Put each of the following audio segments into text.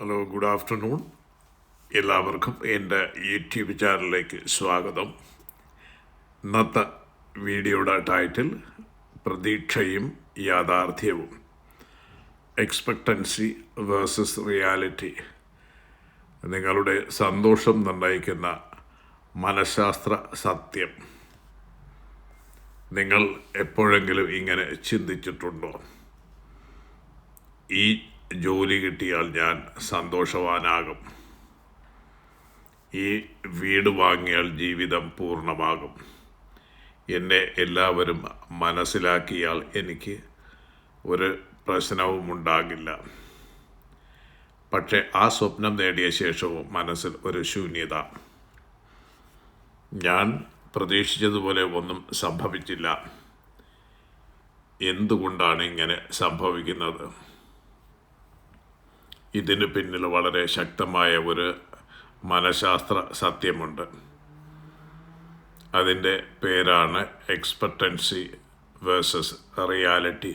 Hello, good afternoon. എല്ലാവർക്കും എൻ്റെ YouTube ചാനലിലേക്ക് സ്വാഗതം. ഇന്നത്തെ വീഡിയോയുടെ ടൈറ്റിൽ പ്രതീക്ഷയും യാഥാർത്ഥ്യവും, എക്സ്പെക്റ്റൻസി വേഴ്സസ് റിയാലിറ്റി. നിങ്ങളുടെ സന്തോഷം നിർണ്ണയിക്കുന്ന മനഃശാസ്ത്ര സത്യം. നിങ്ങൾ എപ്പോഴെങ്കിലും ഇങ്ങനെ ചിന്തിച്ചിട്ടുണ്ടോ? ഈ ജോലി കിട്ടിയാൽ ഞാൻ സന്തോഷവാനാകും, ഈ വീട് വാങ്ങിയാൽ ജീവിതം പൂർണ്ണമാകും, എന്നെ എല്ലാവരും മനസ്സിലാക്കിയാൽ എനിക്ക് ഒരു പ്രശ്നവും ഉണ്ടാകില്ല. പക്ഷേ ആ സ്വപ്നം നേടിയ ശേഷവും മനസ്സിൽ ഒരു ശൂന്യത. ഞാൻ പ്രതീക്ഷിച്ചതുപോലെ ഒന്നും സംഭവിച്ചില്ല. എന്തുകൊണ്ടാണ് ഇങ്ങനെ സംഭവിക്കുന്നത്? ഇതിന് പിന്നിൽ വളരെ ശക്തമായ ഒരു മനഃശാസ്ത്ര സത്യമുണ്ട്. അതിൻ്റെ പേരാണ് എക്സ്പെക്റ്റൻസി വേഴ്സസ് റിയാലിറ്റി,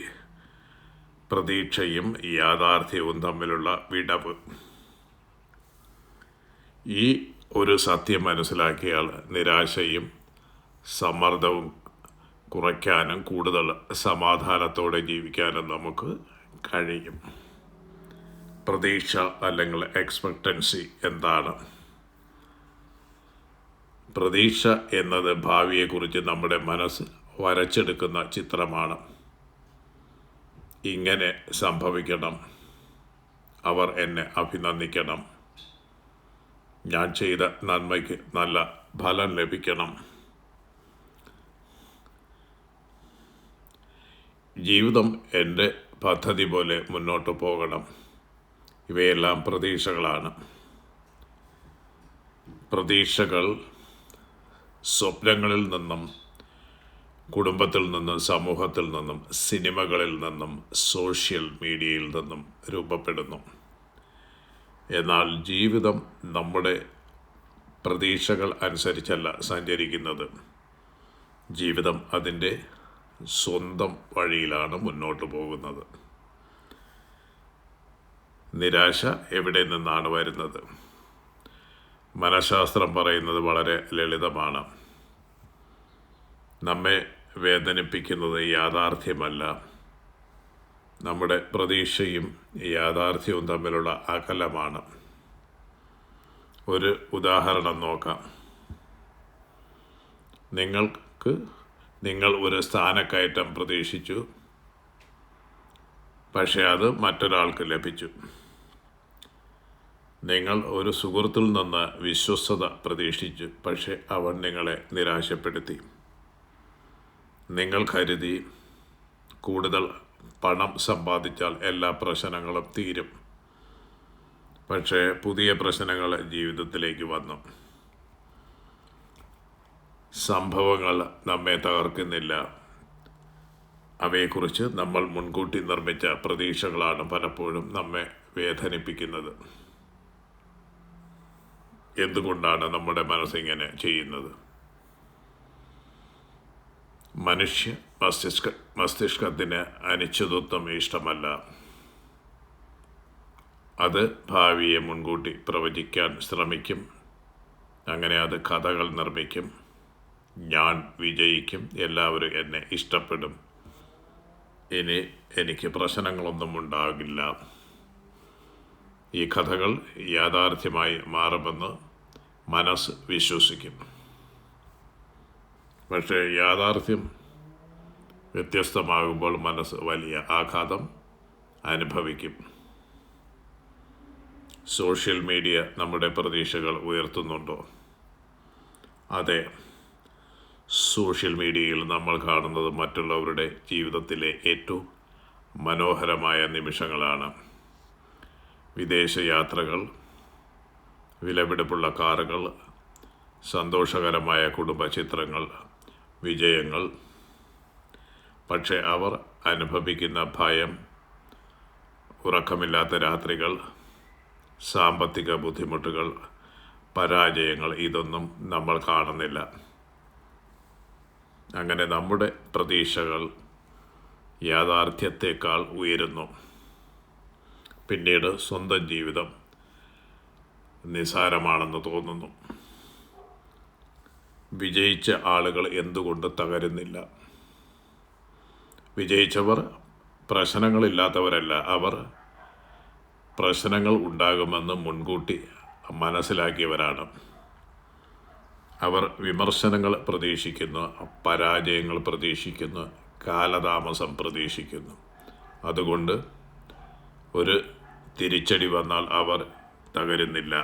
പ്രതീക്ഷയും യാഥാർത്ഥ്യവും തമ്മിലുള്ള വിടവ്. ഈ ഒരു സത്യം മനസ്സിലാക്കിയാൽ നിരാശയും സമ്മർദ്ദവും കുറയ്ക്കാനും കൂടുതൽ സമാധാനത്തോടെ ജീവിക്കാനും നമുക്ക് കഴിയും. പ്രതീക്ഷ അല്ലെങ്കിൽ എക്സ്പെക്റ്റൻസി എന്താണ്? പ്രതീക്ഷ എന്നത് ഭാവിയെക്കുറിച്ച് നമ്മുടെ മനസ്സ് വരച്ചെടുക്കുന്ന ചിത്രമാണ്. ഇങ്ങനെ സംഭവിക്കണം, അവർ എന്നെ അഭിനന്ദിക്കണം, ഞാൻ ചെയ്ത നന്മയ്ക്ക് നല്ല ഫലം ലഭിക്കണം, ജീവിതം എൻ്റെ പദ്ധതി പോലെ മുന്നോട്ട് പോകണം. ഇവയെല്ലാം പ്രതീക്ഷകളാണ്. പ്രതീക്ഷകൾ സ്വപ്നങ്ങളിൽ നിന്നും, കുടുംബത്തിൽ നിന്നും, സമൂഹത്തിൽ നിന്നും, സിനിമകളിൽ നിന്നും, സോഷ്യൽ മീഡിയയിൽ നിന്നും രൂപപ്പെടുന്നു. എന്നാൽ ജീവിതം നമ്മുടെ പ്രതീക്ഷകൾ അനുസരിച്ചല്ല സഞ്ചരിക്കുന്നത്. ജീവിതം അതിൻ്റെ സ്വന്തം വഴിയിലാണ് മുന്നോട്ട് പോകുന്നത്. നിരാശ എവിടെ നിന്നാണ് വരുന്നത്? മനഃശാസ്ത്രം പറയുന്നത് വളരെ ലളിതമാണ്. നമ്മെ വേദനിപ്പിക്കുന്നത് യാഥാർത്ഥ്യമല്ല, നമ്മുടെ പ്രതീക്ഷയും യാഥാർത്ഥ്യവും തമ്മിലുള്ള അകലമാണ്. ഒരു ഉദാഹരണം നോക്കാം. നിങ്ങൾ ഒരു സ്ഥാനക്കയറ്റം പ്രതീക്ഷിച്ചു, പക്ഷേ അത് മറ്റൊരാൾക്ക് ലഭിച്ചു. നിങ്ങൾ ഒരു സുഹൃത്തിൽ നിന്ന് വിശ്വസ്തത പ്രതീക്ഷിച്ചു, പക്ഷേ അവൻ നിങ്ങളെ നിരാശപ്പെടുത്തി. നിങ്ങൾ കരുതി കൂടുതൽ പണം സമ്പാദിച്ചാൽ എല്ലാ പ്രശ്നങ്ങളും തീരും. പക്ഷേ പുതിയ പ്രശ്നങ്ങൾ ജീവിതത്തിലേക്ക് വന്നു. സംഭവങ്ങൾ നമ്മെ തകർക്കുന്നില്ല, അവയെക്കുറിച്ച് നമ്മൾ മുൻകൂട്ടി നിർമ്മിച്ച പ്രതീക്ഷകളാണ് പലപ്പോഴും നമ്മെ വേദനിപ്പിക്കുന്നത്. എന്തുകൊണ്ടാണ് നമ്മുടെ മനസ്സിങ്ങനെ ചെയ്യുന്നത്? മനുഷ്യ മസ്തിഷ്കത്തിന് അനിശ്ചിതത്വം ഇഷ്ടമല്ല. അത് ഭാവിയെ മുൻകൂട്ടി പ്രവചിക്കാൻ ശ്രമിക്കും. അങ്ങനെ അത് കഥകൾ നിർമ്മിക്കും. ഞാൻ വിജയിക്കും, എല്ലാവരും എന്നെ ഇഷ്ടപ്പെടും, ഇനി എനിക്ക് പ്രശ്നങ്ങളൊന്നും ഉണ്ടാകില്ല. ഈ കഥകൾ യാഥാർത്ഥ്യമായി മാറുമെന്ന് മനസ്സ് വിശ്വസിക്കും. പക്ഷേ യാഥാർത്ഥ്യം വ്യത്യസ്തമാകുമ്പോൾ മനസ്സ് വലിയ ആഘാതം അനുഭവിക്കും. സോഷ്യൽ മീഡിയ നമ്മുടെ പ്രതീക്ഷകൾ ഉയർത്തുന്നുണ്ടോ? അതെ. സോഷ്യൽ മീഡിയയിൽ നമ്മൾ കാണുന്നത് മറ്റുള്ളവരുടെ ജീവിതത്തിലെ ഏറ്റവും മനോഹരമായ നിമിഷങ്ങളാണ്. വിദേശ യാത്രകൾ, വിലപിടിപ്പുള്ള കാറുകൾ, സന്തോഷകരമായ കുടുംബ ചിത്രങ്ങൾ, വിജയങ്ങൾ. പക്ഷേ അവർ അനുഭവിക്കുന്ന ഭയം, ഉറക്കമില്ലാത്ത രാത്രികൾ, സാമ്പത്തിക ബുദ്ധിമുട്ടുകൾ, പരാജയങ്ങൾ, ഇതൊന്നും നമ്മൾ കാണുന്നില്ല. അങ്ങനെ നമ്മുടെ പ്രതീക്ഷകൾ യാഥാർത്ഥ്യത്തേക്കാൾ ഉയരുന്നു. പിന്നീട് സ്വന്തം ജീവിതം നിസാരമാണെന്ന് തോന്നുന്നു. വിജയിച്ച ആളുകൾ എന്തുകൊണ്ട് തകരുന്നില്ല? വിജയിച്ചവർ പ്രശ്നങ്ങളില്ലാത്തവരല്ല, അവർ പ്രശ്നങ്ങൾ ഉണ്ടാകുമെന്ന് മുൻകൂട്ടി മനസ്സിലാക്കിയവരാണ്. അവർ വിമർശനങ്ങൾ പ്രതീക്ഷിക്കുന്നു, പരാജയങ്ങൾ പ്രതീക്ഷിക്കുന്നു, കാലതാമസം പ്രതീക്ഷിക്കുന്നു. അതുകൊണ്ട് ഒരു തിരിച്ചടി വന്നാൽ അവർ തകരുന്നില്ല.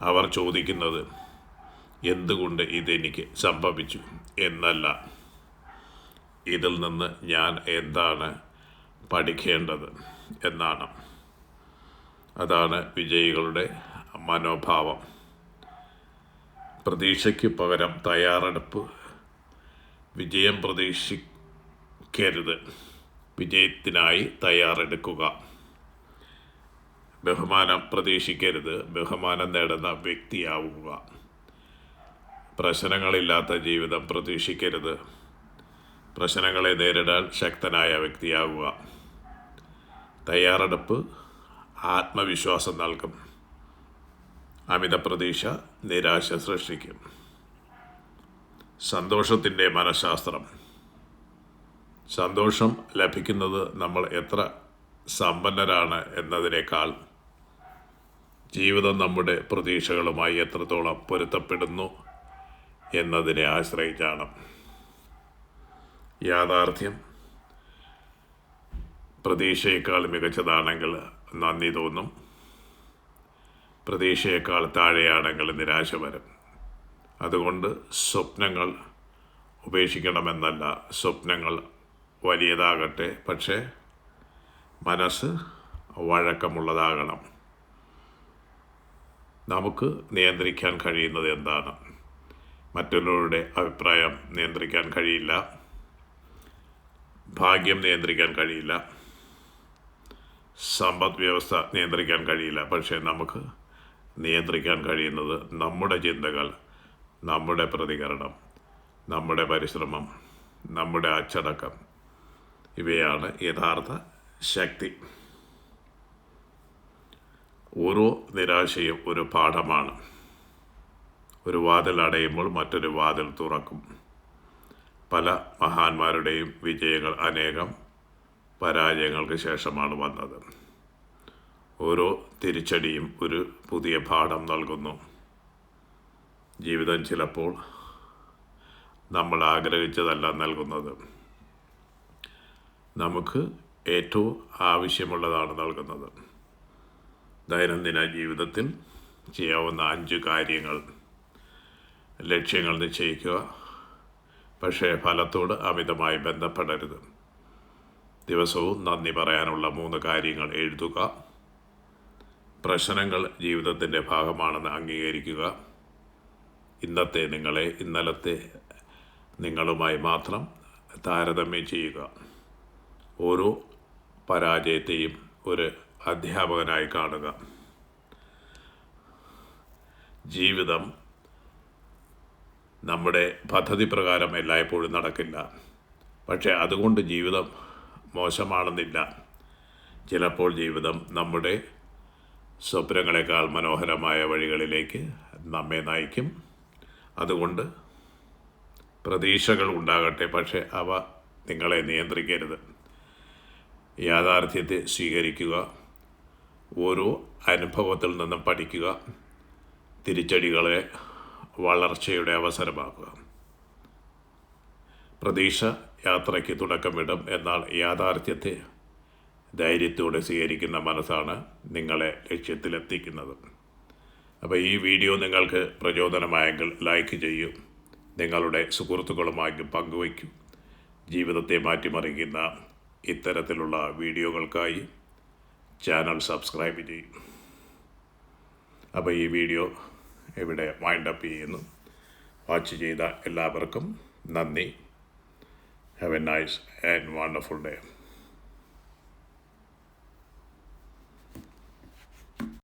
അവർ ചോദിക്കുന്നത് എന്തുകൊണ്ട് ഇതെനിക്ക് സംഭവിച്ചു എന്നല്ല, ഇതിൽ നിന്ന് ഞാൻ എന്താണ് പഠിക്കേണ്ടത് എന്നാണ്. അതാണ് വിജയികളുടെ മനോഭാവം. പ്രതീക്ഷയ്ക്ക് പകരം തയ്യാറെടുപ്പ്. വിജയം പ്രതീക്ഷിക്കരുത്, വിജയത്തിനായി തയ്യാറെടുക്കുക. ബഹുമാനം പ്രതീക്ഷിക്കരുത്, ബഹുമാനം നേടുന്ന വ്യക്തിയാവുക. പ്രശ്നങ്ങളില്ലാത്ത ജീവിതം പ്രതീക്ഷിക്കരുത്, പ്രശ്നങ്ങളെ നേരിടാൻ ശക്തനായ വ്യക്തിയാവുക. തയ്യാറെടുപ്പ് ആത്മവിശ്വാസം നൽകും, അമിത പ്രതീക്ഷ നിരാശ സൃഷ്ടിക്കും. സന്തോഷത്തിൻ്റെ മനഃശാസ്ത്രം. സന്തോഷം ലഭിക്കുന്നത് നമ്മൾ എത്ര സമ്പന്നരാണ് എന്നതിനേക്കാൾ ജീവിതം നമ്മുടെ പ്രതീക്ഷകളുമായി എത്രത്തോളം പൊരുത്തപ്പെടുന്നു എന്നതിനെ ആശ്രയിച്ചാണ്. യാഥാർത്ഥ്യം പ്രതീക്ഷയേക്കാൾ മികച്ചതാണെങ്കിൽ നന്ദി തോന്നും, പ്രതീക്ഷയേക്കാൾ താഴെയാണെങ്കിൽ നിരാശ വരും. അതുകൊണ്ട് സ്വപ്നങ്ങൾ ഉപേക്ഷിക്കണമെന്നല്ല, സ്വപ്നങ്ങൾ വലിയതാകട്ടെ, പക്ഷേ മനസ്സ് വഴക്കമുള്ളതാകണം. നമുക്ക് നിയന്ത്രിക്കാൻ കഴിയുന്നത് എന്താണ്? മറ്റുള്ളവരുടെ അഭിപ്രായം നിയന്ത്രിക്കാൻ കഴിയില്ല, ഭാഗ്യം നിയന്ത്രിക്കാൻ കഴിയില്ല, സമ്പദ് വ്യവസ്ഥ നിയന്ത്രിക്കാൻ കഴിയില്ല. പക്ഷേ നമുക്ക് നിയന്ത്രിക്കാൻ കഴിയുന്നത് നമ്മുടെ ചിന്തകൾ, നമ്മുടെ പ്രതികരണം, നമ്മുടെ പരിശ്രമം, നമ്മുടെ അച്ചടക്കം. ഇവയാണ് യഥാർത്ഥ ശക്തി. ഓരോ നിരാശയും ഒരു പാഠമാണ്. ഒരു വാതിൽ അടയുമ്പോൾ മറ്റൊരു വാതിൽ തുറക്കും. പല മഹാന്മാരുടെയും വിജയങ്ങൾ അനേകം പരാജയങ്ങൾക്ക് ശേഷമാണ് വന്നത്. ഓരോ തിരിച്ചടിയും ഒരു പുതിയ പാഠം നൽകുന്നു. ജീവിതം ചിലപ്പോൾ നമ്മൾ ആഗ്രഹിച്ചതല്ല നൽകുന്നത്, നമുക്ക് ഏറ്റവും ആവശ്യമുള്ളതാണ് നൽകുന്നത്. ദൈനംദിന ജീവിതത്തിൽ ചെയ്യാവുന്ന 5 കാര്യങ്ങൾ. ലക്ഷ്യങ്ങൾ നിശ്ചയിക്കുക, പക്ഷേ ഫലത്തോട് അമിതമായി ബന്ധപ്പെടരുത്. ദിവസവും നന്ദി പറയാനുള്ള 3 കാര്യങ്ങൾ എഴുതുക. പ്രശ്നങ്ങൾ ജീവിതത്തിൻ്റെ ഭാഗമാണെന്ന് അംഗീകരിക്കുക. ഇന്നത്തെ നിങ്ങളെ ഇന്നലത്തെ നിങ്ങളുമായി മാത്രം താരതമ്യം ചെയ്യുക. ഓരോ പരാജയത്തെയും ഒരു അധ്യാപകനായി കാണുക. ജീവിതം നമ്മുടെ പദ്ധതി പ്രകാരം എല്ലായ്പ്പോഴും നടക്കില്ല, പക്ഷേ അതുകൊണ്ട് ജീവിതം മോശമാണെന്നില്ല. ചിലപ്പോൾ ജീവിതം നമ്മുടെ സ്വപ്നങ്ങളെക്കാൾ മനോഹരമായ വഴികളിലേക്ക് നമ്മെ നയിക്കും. അതുകൊണ്ട് പ്രതീക്ഷകൾ ഉണ്ടാകട്ടെ, പക്ഷേ അവ നിങ്ങളെ നിയന്ത്രിക്കരുത്. യാഥാർത്ഥ്യത്തെ സ്വീകരിക്കുക, ഓരോ അനുഭവത്തിൽ നിന്നും പഠിക്കുക, തിരിച്ചടികളെ വളർച്ചയുടെ അവസരമാക്കുക. പ്രതീക്ഷ യാത്രയ്ക്ക് തുടക്കമിടും, എന്നാൽ യാഥാർത്ഥ്യത്തെ ധൈര്യത്തോടെ സ്വീകരിക്കുന്ന മനസ്സാണ് നിങ്ങളെ ലക്ഷ്യത്തിലെത്തിക്കുന്നത്. അപ്പോൾ ഈ വീഡിയോ നിങ്ങൾക്ക് പ്രചോദനമായെങ്കിൽ ലൈക്ക് ചെയ്യൂ, നിങ്ങളുടെ സുഹൃത്തുക്കളുമായി പങ്കുവയ്ക്കൂ. ജീവിതത്തെ മാറ്റിമറിക്കുന്ന ഇത്തരത്തിലുള്ള വീഡിയോകൾക്കായി ചാനൽ സബ്സ്ക്രൈബ് ചെയ്യും. അപ്പോൾ ഈ വീഡിയോ ഇവിടെ വൈൻഡപ്പ് ചെയ്യുന്നു. വാച്ച് ചെയ്ത എല്ലാവർക്കും നന്ദി. Have A nice and wonderful day.